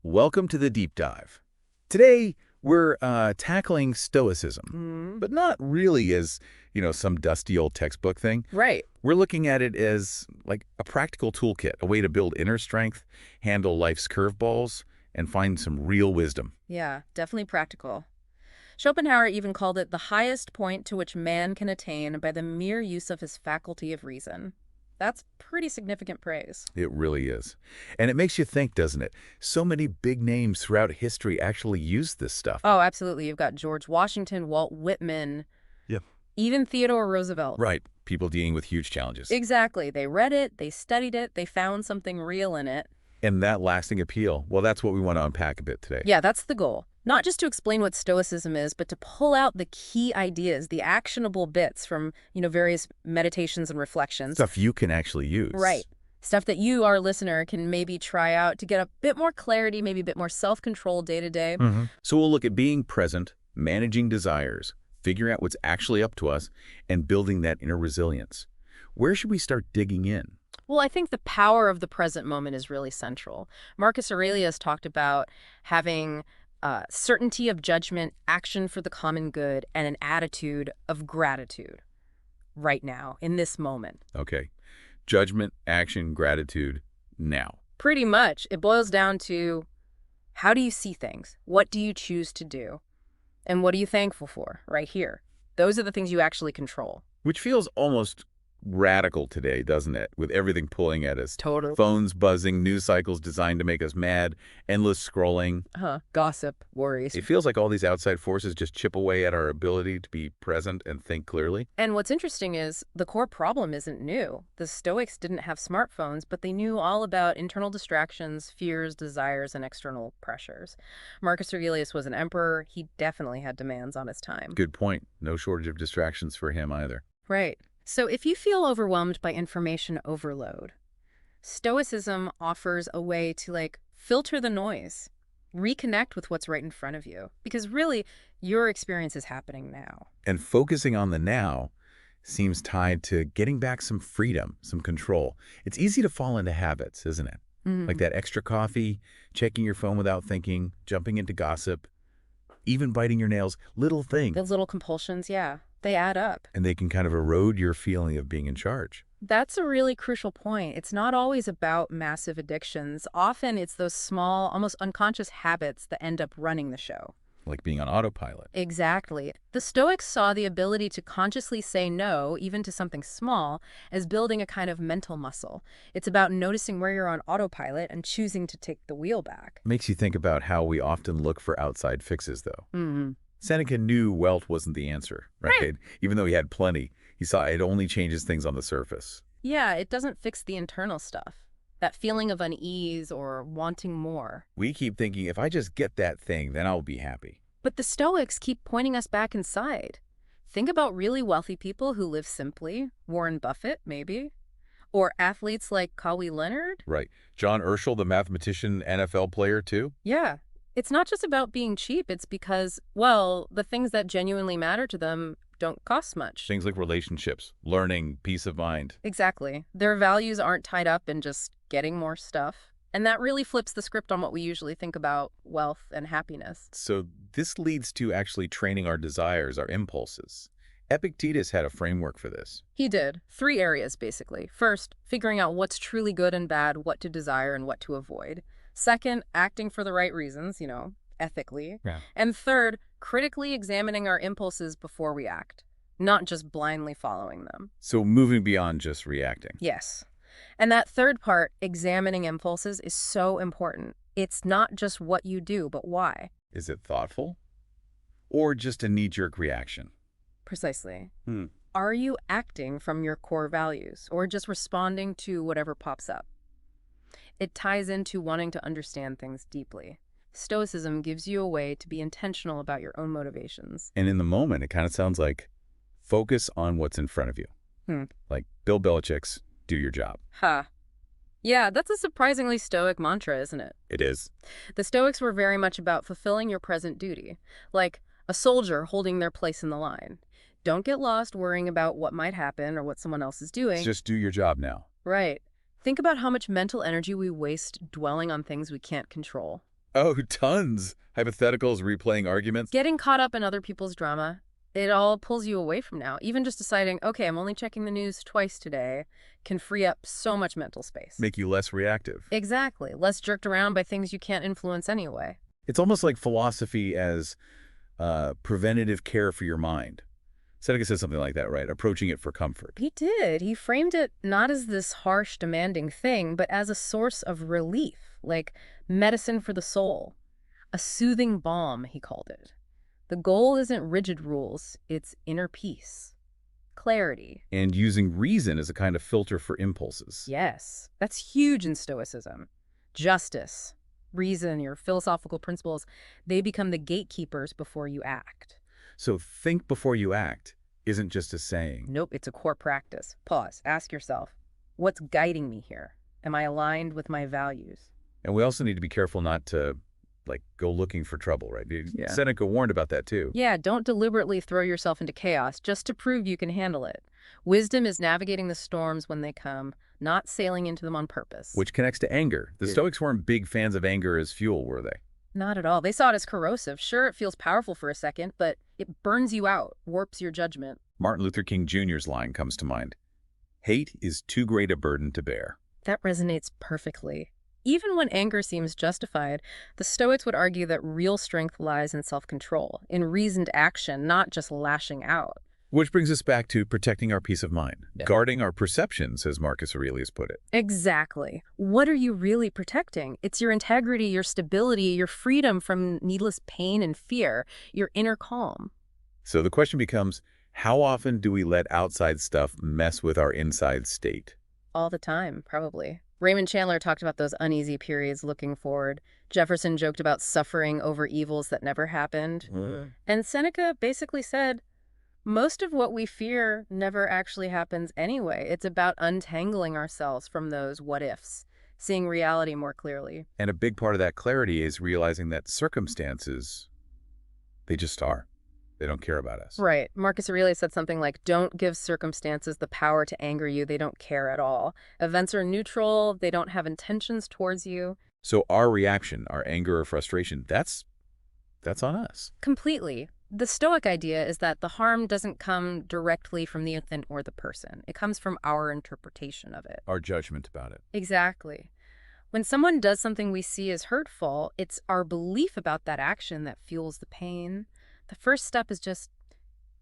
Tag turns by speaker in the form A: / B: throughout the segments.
A: Welcome to the deep dive. Today, we're tackling Stoicism, but not really as, some dusty old textbook thing.
B: Right.
A: We're looking at it as like a practical toolkit, a way to build inner strength, handle life's curveballs, and find some real wisdom.
B: Yeah, definitely practical. Schopenhauer even called it the highest point to which man can attain by the mere use of his faculty of reason. That's pretty significant praise.
A: It really is. And it makes you think, doesn't it? So many big names throughout history actually use this stuff.
B: Oh, absolutely. You've got George Washington, Walt Whitman,
A: Yep.
B: even Theodore Roosevelt.
A: Right. People dealing with huge challenges.
B: Exactly. They read it, they studied it, they found something real in it.
A: And that lasting appeal, well, that's what we want to unpack a bit today.
B: Yeah, that's the goal. Not just to explain what Stoicism is, but to pull out the key ideas, the actionable bits from, various meditations and reflections.
A: Stuff you can actually use.
B: Right. Stuff that you, our listener, can maybe try out to get a bit more clarity, maybe a bit more self-control day to day.
A: So we'll look at being present, managing desires, figuring out what's actually up to us, and building that inner resilience. Where should we start digging in?
B: Well, I think the power of the present moment is really central. Marcus Aurelius talked about having certainty of judgment, action for the common good, and an attitude of gratitude right now, in this moment.
A: Okay. Judgment, action, gratitude, now.
B: Pretty much. It boils down to how do you see things? What do you choose to do? And what are you thankful for right here? Those are the things you actually control.
A: Which feels almost radical today, doesn't it? With everything pulling at us.
B: Totally.
A: Phones buzzing, news cycles designed to make us mad, endless scrolling.
B: Gossip, worries.
A: It feels like all these outside forces just chip away at our ability to be present and think clearly.
B: And what's interesting is the core problem isn't new. The Stoics didn't have smartphones, but they knew all about internal distractions, fears, desires, and external pressures. Marcus Aurelius was an emperor. He definitely had demands on his time.
A: Good point. No shortage of distractions for him either.
B: Right. So if you feel overwhelmed by information overload, Stoicism offers a way to filter the noise, reconnect with what's right in front of you, because really your experience is happening now.
A: And focusing on the now seems tied to getting back some freedom, some control. It's easy to fall into habits, isn't it? Like that extra coffee, checking your phone without thinking, jumping into gossip, even biting your nails, little things.
B: Those little compulsions, yeah, they add up.
A: And they can kind of erode your feeling of being in charge.
B: That's a really crucial point. It's not always about massive addictions. Often it's those small, almost unconscious habits that end up running the show.
A: Like being on autopilot.
B: Exactly. The Stoics saw the ability to consciously say no, even to something small, as building a kind of mental muscle. It's about noticing where you're on autopilot and choosing to take the wheel back.
A: Makes you think about how we often look for outside fixes, though. Seneca knew wealth wasn't the answer, right? Even though he had plenty, he saw it only changes things on the surface.
B: Yeah, it doesn't fix the internal stuff. That feeling of unease or wanting more.
A: We keep thinking, if I just get that thing, then I'll be happy.
B: But the Stoics keep pointing us back inside. Think about really wealthy people who live simply. Warren Buffett, maybe. Or athletes like Kawhi Leonard.
A: Right. John Urschel, the mathematician, NFL player, too?
B: Yeah. It's not just about being cheap. It's because, well, the things that genuinely matter to them don't cost much.
A: Things like relationships, learning, peace of mind.
B: Exactly. Their values aren't tied up in just getting more stuff. And that really flips the script on what we usually think about wealth and happiness.
A: So this leads to actually training our desires, our impulses. Epictetus had a framework for this.
B: He did. 3 areas, basically. First, figuring out what's truly good and bad, what to desire and what to avoid. Second, acting for the right reasons, ethically.
A: Yeah.
B: And third, critically examining our impulses before we act, not just blindly following them.
A: So moving beyond just reacting.
B: Yes. And that third part, examining impulses, is so important. It's not just what you do, but why.
A: Is it thoughtful? Or just a knee-jerk reaction?
B: Precisely. Are you acting from your core values or just responding to whatever pops up? It ties into wanting to understand things deeply. Stoicism gives you a way to be intentional about your own motivations.
A: And in the moment, it kind of sounds like focus on what's in front of you. Like Bill Belichick's do your job.
B: Yeah, that's a surprisingly Stoic mantra, isn't it?
A: It is.
B: The Stoics were very much about fulfilling your present duty, like a soldier holding their place in the line. Don't get lost worrying about what might happen or what someone else is doing.
A: Just do your job now.
B: Right. Think about how much mental energy we waste dwelling on things we can't control.
A: Oh, tons. Hypotheticals, replaying arguments.
B: Getting caught up in other people's drama, it all pulls you away from now. Even just deciding, okay, I'm only checking the news twice today, can free up so much mental space.
A: Make you less reactive.
B: Exactly. Less jerked around by things you can't influence anyway.
A: It's almost like philosophy as preventative care for your mind. Seneca says something like that, right? Approaching it for comfort.
B: He did. He framed it not as this harsh, demanding thing, but as a source of relief, like medicine for the soul. A soothing balm, he called it. The goal isn't rigid rules, it's inner peace. Clarity.
A: And using reason as a kind of filter for impulses.
B: Yes, that's huge in Stoicism. Justice, reason, your philosophical principles, they become the gatekeepers before you act.
A: So think before you act isn't just a saying.
B: Nope, it's a core practice. Pause. Ask yourself, what's guiding me here? Am I aligned with my values?
A: And we also need to be careful not to, go looking for trouble, right?
B: Yeah.
A: Seneca warned about that, too.
B: Yeah, don't deliberately throw yourself into chaos just to prove you can handle it. Wisdom is navigating the storms when they come, not sailing into them on purpose.
A: Which connects to anger. The Stoics weren't big fans of anger as fuel, were they?
B: Not at all. They saw it as corrosive. Sure, it feels powerful for a second, but it burns you out, warps your judgment.
A: Martin Luther King Jr.'s line comes to mind. Hate is too great a burden to bear.
B: That resonates perfectly. Even when anger seems justified, the Stoics would argue that real strength lies in self-control, in reasoned action, not just lashing out.
A: Which brings us back to protecting our peace of mind. Yeah. Guarding our perceptions, as Marcus Aurelius put it.
B: Exactly. What are you really protecting? It's your integrity, your stability, your freedom from needless pain and fear, your inner calm.
A: So the question becomes, how often do we let outside stuff mess with our inside state?
B: All the time, probably. Raymond Chandler talked about those uneasy periods looking forward. Jefferson joked about suffering over evils that never happened. And Seneca basically said, most of what we fear never actually happens anyway. It's about untangling ourselves from those what-ifs, seeing reality more clearly.
A: And a big part of that clarity is realizing that circumstances, they just are. They don't care about us.
B: Right. Marcus Aurelius said something like, don't give circumstances the power to anger you. They don't care at all. Events are neutral. They don't have intentions towards you.
A: So our reaction, our anger or frustration, that's on us.
B: Completely. The Stoic idea is that the harm doesn't come directly from the event or the person. It comes from our interpretation of it.
A: Our judgment about it.
B: Exactly. When someone does something we see as hurtful, it's our belief about that action that fuels the pain. The first step is just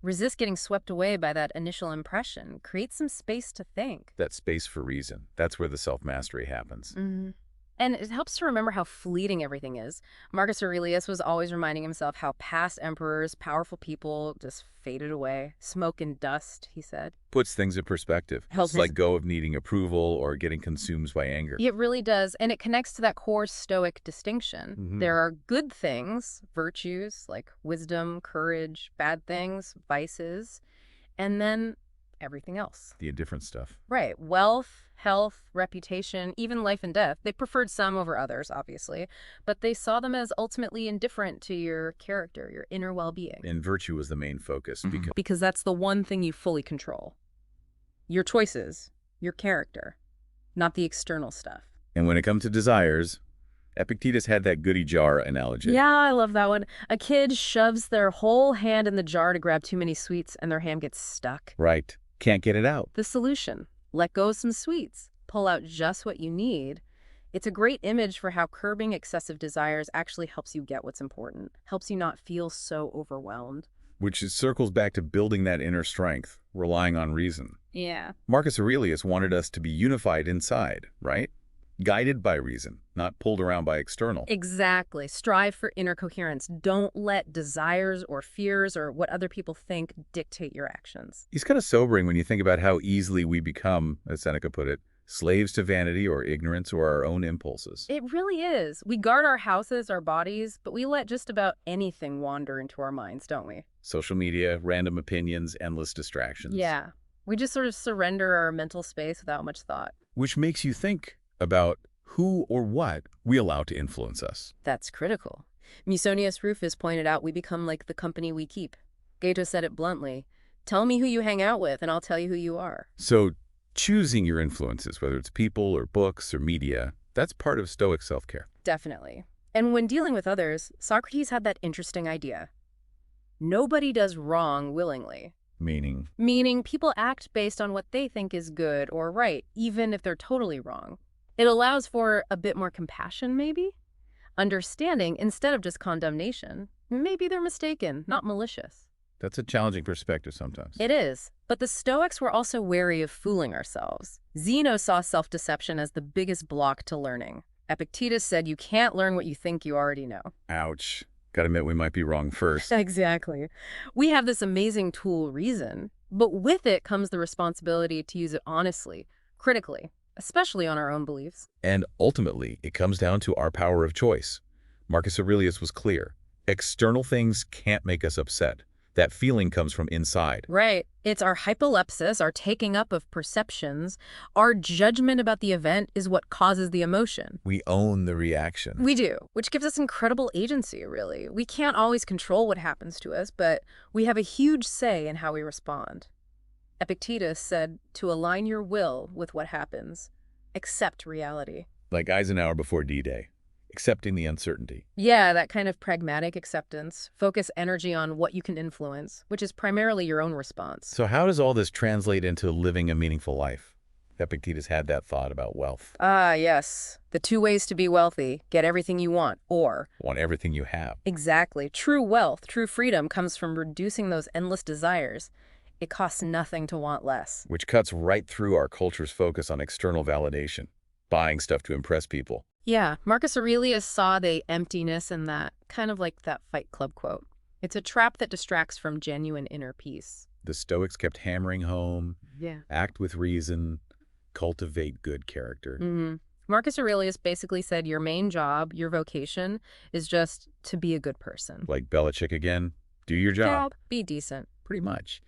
B: resist getting swept away by that initial impression. Create some space to think.
A: That space for reason. That's where the self-mastery happens.
B: Mm-hmm. And it helps to remember how fleeting everything is. Marcus Aurelius was always reminding himself how past emperors, powerful people, just faded away. Smoke and dust, he said.
A: Puts things in perspective. Helps let go of needing approval or getting consumed by anger.
B: It really does. And it connects to that core Stoic distinction. Mm-hmm. There are good things, virtues like wisdom, courage, bad things, vices, and then everything else.
A: The indifferent stuff.
B: Right. Wealth, health, reputation, even life and death. They preferred some over others, obviously, but they saw them as ultimately indifferent to your character, your inner well-being.
A: And virtue was the main focus.
B: Mm-hmm. Because that's the one thing you fully control. Your choices, your character, not the external stuff.
A: And when it comes to desires, Epictetus had that goody jar analogy.
B: Yeah, I love that one. A kid shoves their whole hand in the jar to grab too many sweets and their hand gets stuck.
A: Right. Can't get it out.
B: The solution: let go of some sweets. Pull out just what you need. It's a great image for how curbing excessive desires actually helps you get what's important, helps you not feel so overwhelmed.
A: Which circles back to building that inner strength, relying on reason.
B: Yeah.
A: Marcus Aurelius wanted us to be unified inside, right? Guided by reason, not pulled around by external.
B: Exactly. Strive for inner coherence. Don't let desires or fears or what other people think dictate your actions.
A: It's kind of sobering when you think about how easily we become, as Seneca put it, slaves to vanity or ignorance or our own impulses.
B: It really is. We guard our houses, our bodies, but we let just about anything wander into our minds, don't we?
A: Social media, random opinions, endless distractions.
B: Yeah. We just sort of surrender our mental space without much thought.
A: Which makes you think about who or what we allow to influence us.
B: That's critical. Musonius Rufus pointed out we become like the company we keep. Gato said it bluntly, tell me who you hang out with and I'll tell you who you are.
A: So choosing your influences, whether it's people or books or media, that's part of Stoic self-care.
B: Definitely. And when dealing with others, Socrates had that interesting idea. Nobody does wrong willingly.
A: Meaning?
B: Meaning people act based on what they think is good or right, even if they're totally wrong. It allows for a bit more compassion, maybe? Understanding instead of just condemnation. Maybe they're mistaken, not malicious.
A: That's a challenging perspective sometimes.
B: It is. But the Stoics were also wary of fooling ourselves. Zeno saw self-deception as the biggest block to learning. Epictetus said you can't learn what you think you already know.
A: Ouch. Gotta admit we might be wrong first.
B: Exactly. We have this amazing tool, reason, but with it comes the responsibility to use it honestly, critically, especially on our own beliefs.
A: And ultimately, it comes down to our power of choice. Marcus Aurelius was clear. External things can't make us upset. That feeling comes from inside.
B: Right. It's our hypolepsis, our taking up of perceptions. Our judgment about the event is what causes the emotion.
A: We own the reaction.
B: We do, which gives us incredible agency, really. We can't always control what happens to us, but we have a huge say in how we respond. Epictetus said to align your will with what happens. Accept reality.
A: Like Eisenhower before D-Day. Accepting the uncertainty.
B: Yeah, that kind of pragmatic acceptance. Focus energy on what you can influence, which is primarily your own response.
A: So how does all this translate into living a meaningful life? Epictetus had that thought about wealth.
B: Ah, yes. The two ways to be wealthy: get everything you want, or
A: Want everything you have.
B: exactly. True wealth, true freedom comes from reducing those endless desires. It costs nothing to want less.
A: Which cuts right through our culture's focus on external validation. Buying stuff to impress people.
B: Yeah, Marcus Aurelius saw the emptiness in that, kind of like that Fight Club quote. It's a trap that distracts from genuine inner peace.
A: The Stoics kept hammering home,
B: Yeah.
A: act with reason, cultivate good character.
B: Marcus Aurelius basically said your main job, your vocation, is just to be a good person.
A: Like Belichick again, do your job.
B: Be decent.
A: Pretty much.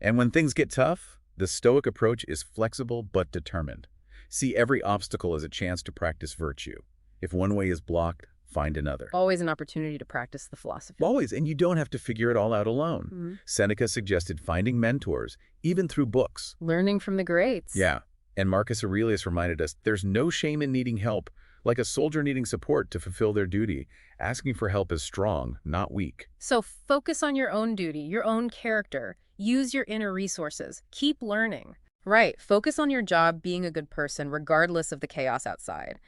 A: And when things get tough, the Stoic approach is flexible but determined. See every obstacle as a chance to practice virtue. If one way is blocked, find another.
B: Always an opportunity to practice the philosophy.
A: Always, and you don't have to figure it all out alone. Seneca suggested finding mentors, even through books.
B: Learning from the greats.
A: Yeah, and Marcus Aurelius reminded us there's no shame in needing help, like a soldier needing support to fulfill their duty. Asking for help is strong, not weak.
B: So focus on your own duty, your own character. Use your inner resources. Keep learning. Right. Focus on your job being a good person, regardless of the chaos outside.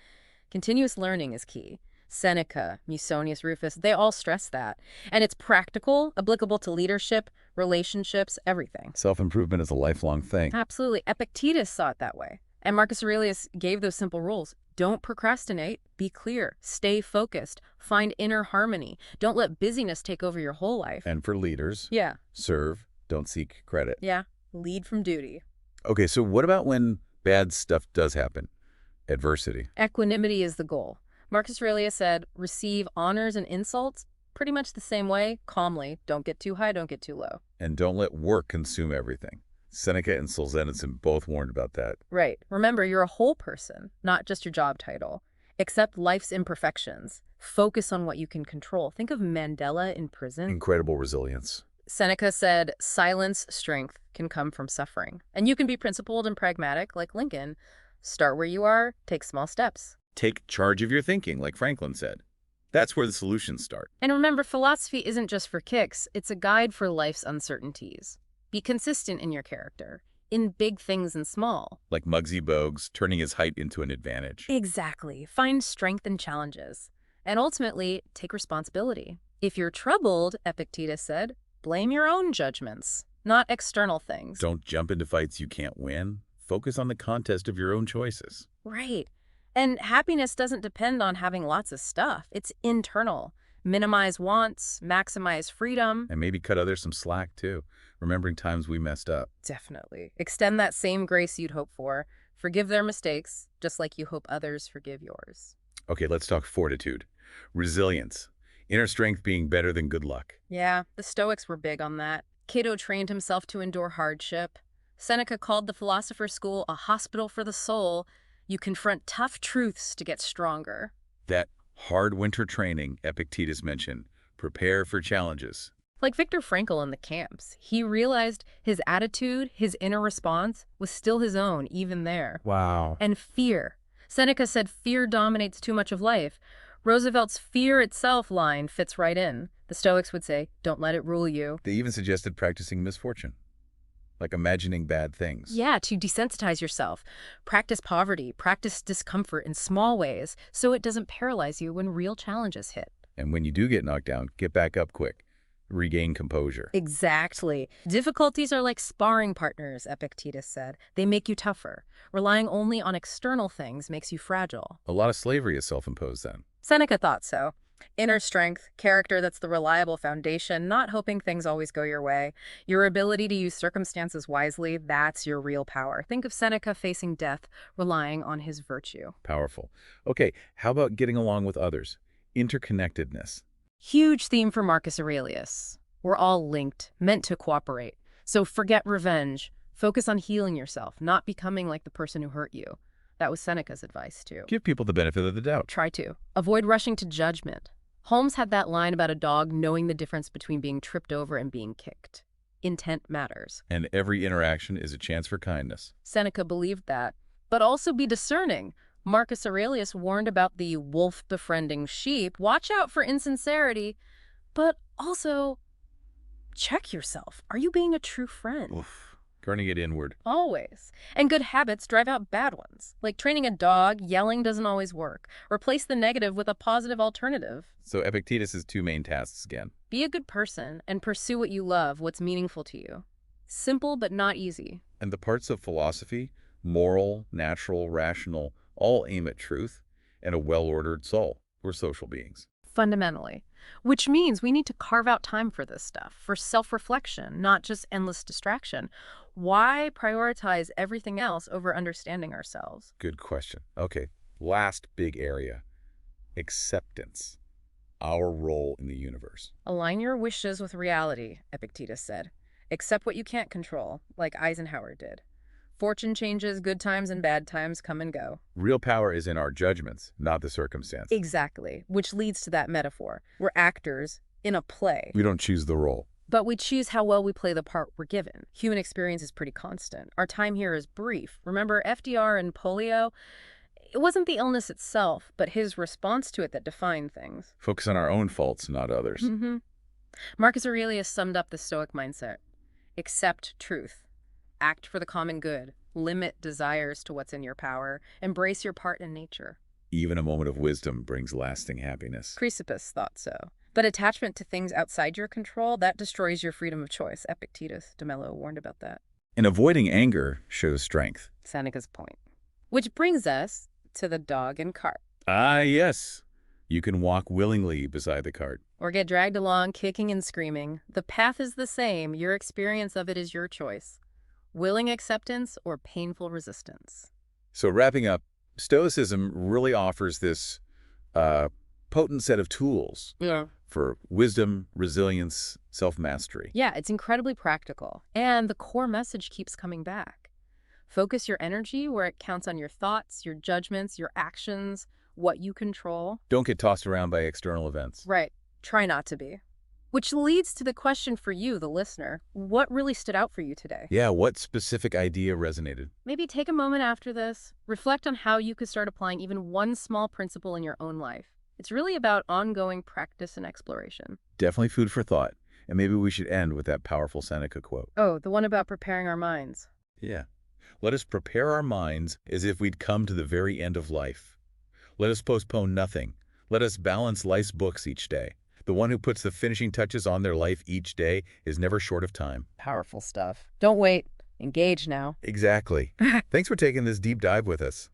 B: Continuous learning is key. Seneca, Musonius Rufus, they all stress that. And it's practical, applicable to leadership, relationships, everything.
A: Self-improvement is a lifelong thing.
B: Absolutely. Epictetus saw it that way. And Marcus Aurelius gave those simple rules. Don't procrastinate. Be clear. Stay focused. Find inner harmony. Don't let busyness take over your whole life.
A: And for leaders,
B: Yeah.
A: serve, don't seek credit.
B: Yeah. Lead from duty.
A: Okay, so what about when bad stuff does happen? Adversity.
B: Equanimity is the goal. Marcus Aurelius said, receive honors and insults pretty much the same way, calmly. Don't get too high, don't get too low.
A: And don't let work consume everything. Seneca and Solzhenitsyn both warned about that.
B: Right. Remember, you're a whole person, not just your job title. Accept life's imperfections. Focus on what you can control. Think of Mandela in prison.
A: Incredible resilience.
B: Seneca said, silence, strength can come from suffering. And you can be principled and pragmatic like Lincoln. Start where you are, take small steps.
A: Take charge of your thinking, like Franklin said. That's where the solutions start.
B: And remember, philosophy isn't just for kicks. It's a guide for life's uncertainties. Be consistent in your character, in big things and small.
A: Like Muggsy Bogues, turning his height into an advantage.
B: Exactly. Find strength in challenges. And ultimately, take responsibility. If you're troubled, Epictetus said, blame your own judgments, not external things.
A: Don't jump into fights you can't win. Focus on the contest of your own choices.
B: Right. And happiness doesn't depend on having lots of stuff. It's internal. Minimize wants, maximize freedom.
A: And maybe cut others some slack, too. Remembering times we messed up.
B: Definitely. Extend that same grace you'd hope for. Forgive their mistakes, just like you hope others forgive yours.
A: Okay, let's talk fortitude. Resilience. Inner strength being better than good luck.
B: Yeah, the Stoics were big on that. Cato trained himself to endure hardship. Seneca called the philosopher's school a hospital for the soul. You confront tough truths to get stronger.
A: That hard winter training Epictetus mentioned. Prepare for challenges.
B: Like Viktor Frankl in the camps, he realized his attitude, his inner response, was still his own, even there.
A: Wow.
B: And fear. Seneca said fear dominates too much of life. Roosevelt's fear itself line fits right in. The Stoics would say, don't let it rule you.
A: They even suggested practicing misfortune, like imagining bad things.
B: Yeah, to desensitize yourself. Practice poverty, practice discomfort in small ways so it doesn't paralyze you when real challenges hit.
A: And when you do get knocked down, get back up quick. Regain composure.
B: Exactly. Difficulties are like sparring partners, Epictetus said. They make you tougher. Relying only on external things makes you fragile.
A: A lot of slavery is self-imposed then.
B: Seneca thought so. Inner strength, character that's the reliable foundation, not hoping things always go your way. Your ability to use circumstances wisely, that's your real power. Think of Seneca facing death, relying on his virtue.
A: Powerful. Okay, how about getting along with others? Interconnectedness.
B: Huge theme for Marcus Aurelius. We're all linked, meant to cooperate. So forget revenge. Focus on healing yourself, not becoming like the person who hurt you. That was Seneca's advice, too.
A: Give people the benefit of the doubt.
B: Try to. Avoid rushing to judgment. Holmes had that line about a dog knowing the difference between being tripped over and being kicked. Intent matters.
A: And every interaction is a chance for kindness.
B: Seneca believed that. But also be discerning. Marcus Aurelius warned about the wolf befriending sheep. Watch out for insincerity. But also, check yourself. Are you being a true friend?
A: Oof. Turning it inward.
B: Always. And good habits drive out bad ones. Like training a dog, yelling doesn't always work. Replace the negative with a positive alternative.
A: So Epictetus' two main tasks again.
B: Be a good person and pursue what you love, what's meaningful to you. Simple but not easy.
A: And the parts of philosophy, moral, natural, rational, all aim at truth and a well-ordered soul. We're social beings.
B: Fundamentally. Which means we need to carve out time for this stuff, for self-reflection, not just endless distraction. Why prioritize everything else over understanding ourselves?
A: Good question. Okay, last big area. Acceptance. Our role in the universe.
B: Align your wishes with reality, Epictetus said. Accept what you can't control, like Eisenhower did. Fortune changes, good times and bad times come and go.
A: Real power is in our judgments, not the circumstance.
B: Exactly, which leads to that metaphor. We're actors in a play.
A: We don't choose the role.
B: But we choose how well we play the part we're given. Human experience is pretty constant. Our time here is brief. Remember FDR and polio? It wasn't the illness itself, but his response to it that defined things.
A: Focus on our own faults, not others.
B: Marcus Aurelius summed up the Stoic mindset. Accept truth. Act for the common good. Limit desires to what's in your power. Embrace your part in nature.
A: Even a moment of wisdom brings lasting happiness.
B: Chrysippus thought so. But attachment to things outside your control, that destroys your freedom of choice. Epictetus de Mello warned about that.
A: And avoiding anger shows strength.
B: Seneca's point. Which brings us to the dog and cart.
A: Ah, yes. You can walk willingly beside the cart.
B: Or get dragged along, kicking and screaming. The path is the same. Your experience of it is your choice. Willing acceptance or painful resistance.
A: So wrapping up, Stoicism really offers this potent set of tools for wisdom, resilience, self-mastery.
B: Yeah, it's incredibly practical. And the core message keeps coming back. Focus your energy where it counts on your thoughts, your judgments, your actions, what you control.
A: Don't get tossed around by external events.
B: Right. Try not to be. Which leads to the question for you, the listener. What really stood out for you today?
A: Yeah, what specific idea resonated?
B: Maybe take a moment after this. Reflect on how you could start applying even one small principle in your own life. It's really about ongoing practice and exploration.
A: Definitely food for thought. And maybe we should end with that powerful Seneca quote.
B: Oh, the one about preparing our minds.
A: Yeah. Let us prepare our minds as if we'd come to the very end of life. Let us postpone nothing. Let us balance life's books each day. The one who puts the finishing touches on their life each day is never short of time.
B: Powerful stuff. Don't wait. Engage now.
A: Exactly. Thanks for taking this deep dive with us.